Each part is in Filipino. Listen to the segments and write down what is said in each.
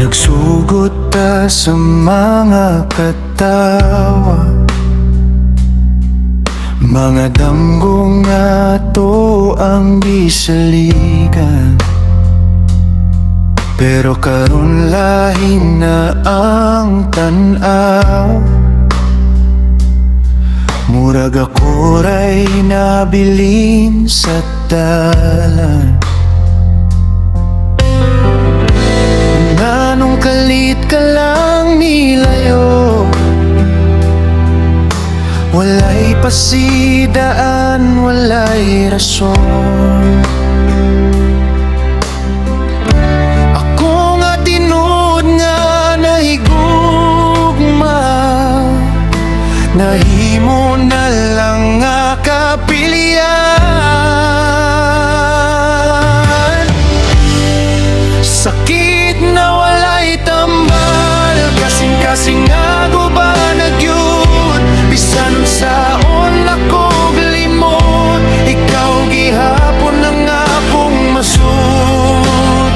Nagsugod ta sa mga katawa, mga damgo nga to ang gisaligan. Pero karon lahi na ang tan-aw, murag ako ray nabilin sa dalan. Nganong kalit ka lang nilayo, walay pasidaan, walay rason. Ako nga tinud nga nahigugma, nahimo na lang nga kapilian. Sakit na walay tambal, kasing-kasing nga guba nagyud. Bisan saon ako limot, ikaw gihapon ang akong masud.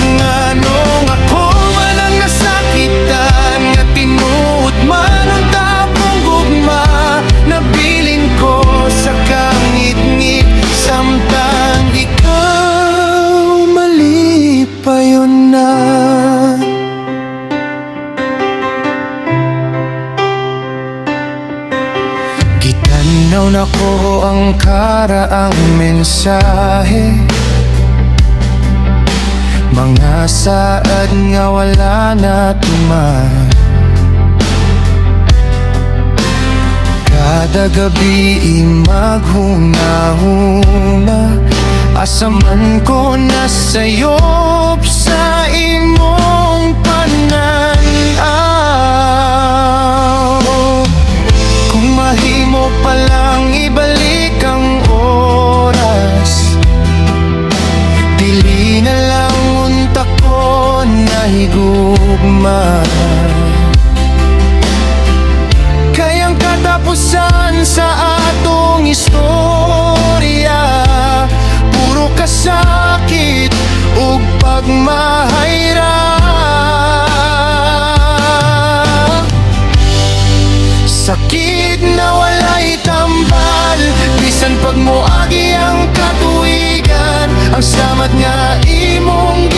Nganong ako man ang nasakitan, nga tinuod man ang tapong gugma. Nabilin ko sa kangit-ngit, samtang ikaw mali pa yun na. Gitanaw na ko ang karaang mensahe, mga saad nga wala na tuman. Kada gabi maghuna-huna, asa man ko nasayop sa imong pananaw. Kung mahimo palang ibalik ang oras, dili na lang unta ko nahigugma. Kayang katapusan sa atong istorya, puro kasakit ug pagmahayra. Sakit na walay tambal, bisan pag moagi ang katuigan. Ang samat nga imong